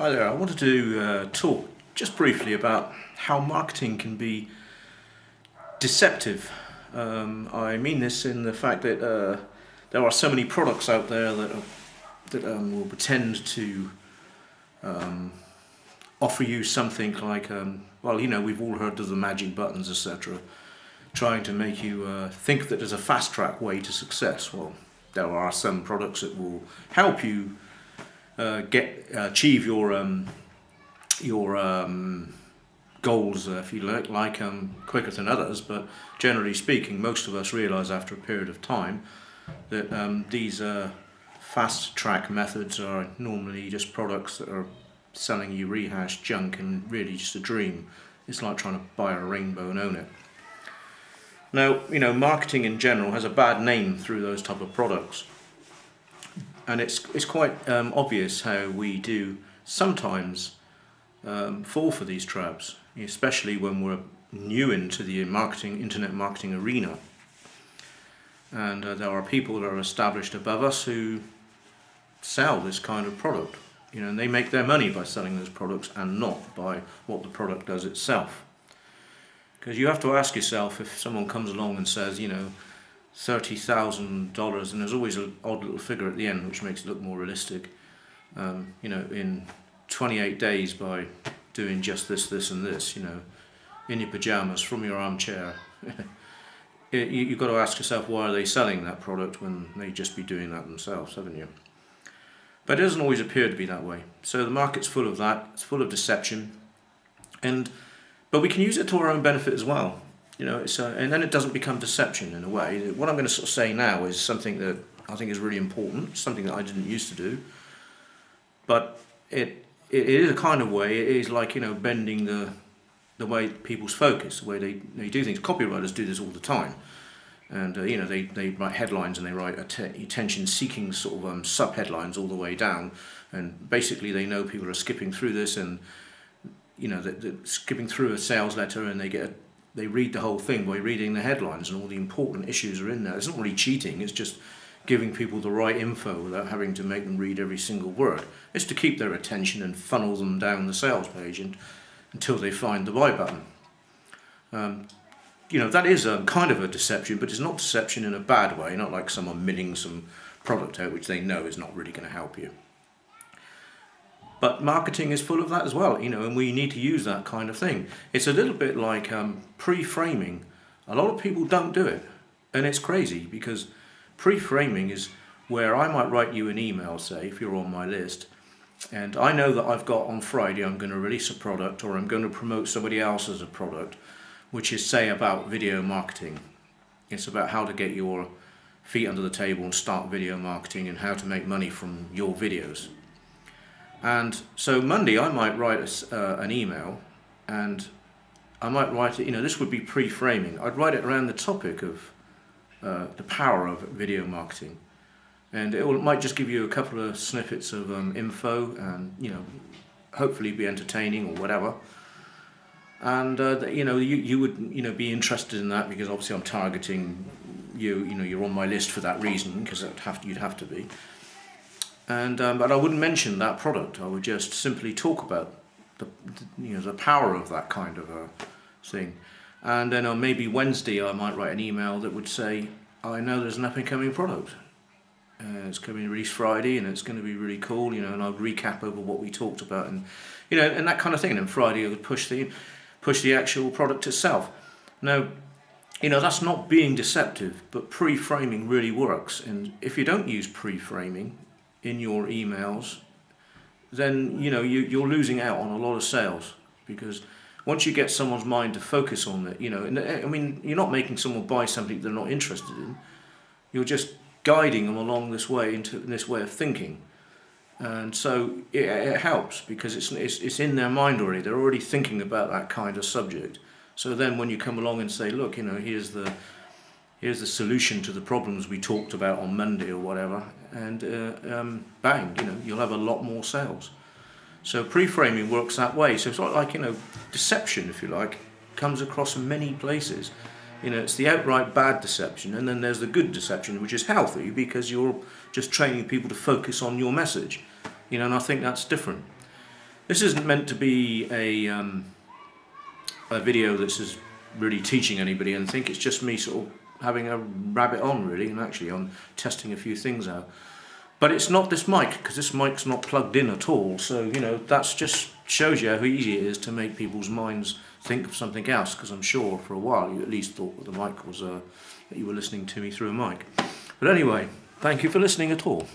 Hi there, I wanted to talk just briefly about how marketing can be deceptive. I mean this in the fact that there are so many products out there that will pretend to offer you something like, we've all heard of the magic buttons, etc., trying to make you think that there's a fast track way to success. Well, there are some products that will help you achieve your goals, if you like, quicker than others. But generally speaking, most of us realise after a period of time that these fast track methods are normally just products that are selling you rehashed junk and really just a dream. It's like trying to buy a rainbow and own it. Now, marketing in general has a bad name through those type of products. And it's quite obvious how we do sometimes fall for these traps, especially when we're new into the internet marketing arena. And there are people that are established above us who sell this kind of product. And they make their money by selling those products and not by what the product does itself. Because you have to ask yourself, if someone comes along and says, $30,000, and there's always an odd little figure at the end which makes it look more realistic, in 28 days by doing just this and this, in your pajamas from your armchair. You've got to ask yourself, why are they selling that product when they just be doing that themselves, haven't you? But it doesn't always appear to be that way. So the market's full of that, it's full of deception, but we can use it to our own benefit as well. And then it doesn't become deception in a way. What I'm going to sort of say now is something that I think is really important, something that I didn't used to do. But it is a kind of way, it is like, bending the way people's focus, the way they do things. Copywriters do this all the time. And, they write headlines and they write attention-seeking sort of sub-headlines all the way down. And basically they know people are skipping through this and, they're skipping through a sales letter and they read the whole thing by reading the headlines, and all the important issues are in there. It's not really cheating, it's just giving people the right info without having to make them read every single word. It's to keep their attention and funnel them down the sales page until they find the buy button. That is kind of a deception, but it's not deception in a bad way, not like someone milling some product out which they know is not really going to help you. But marketing is full of that as well, and we need to use that kind of thing. It's a little bit like pre-framing. A lot of people don't do it, and it's crazy because pre-framing is where I might write you an email, say, if you're on my list, and I know that I've got on Friday I'm going to release a product, or I'm going to promote somebody else's a product, which is, say, about video marketing. It's about how to get your feet under the table and start video marketing and how to make money from your videos. And so Monday I might write an email, and I might write it, this would be pre-framing. I'd write it around the topic of the power of video marketing. And it might just give you a couple of snippets of info and, hopefully be entertaining or whatever. And, you would, be interested in that because obviously I'm targeting you, you're on my list for that reason, because you'd have to be. And but I wouldn't mention that product. I would just simply talk about the power of that kind of a thing. And then on maybe Wednesday I might write an email that would say, I know there's an up and coming product. It's going to be released Friday and it's going to be really cool, and I'll recap over what we talked about and and that kind of thing. And then Friday I would push the actual product itself. Now, that's not being deceptive, but pre-framing really works. And if you don't use pre-framing in your emails, then you're losing out on a lot of sales, because once you get someone's mind to focus on it, you're not making someone buy something they're not interested in. You're just guiding them along this way into this way of thinking, and so it helps because it's in their mind already. They're already thinking about that kind of subject. So then when you come along and say, look, here's the solution to the problems we talked about on Monday or whatever, and bang, you'll have a lot more sales. So pre-framing works that way. So it's like deception, if you like, comes across many places. It's the outright bad deception, and then there's the good deception, which is healthy because you're just training people to focus on your message. And I think that's different. This isn't meant to be a video that's is really teaching anybody, and think it's just me sort of having a rabbit on really, and actually I'm testing a few things out. But it's not this mic, because this mic's not plugged in at all, so you know, that's just shows you how easy it is to make people's minds think of something else, because I'm sure for a while you at least thought that the mic was that you were listening to me through a mic. But anyway, thank you for listening at all.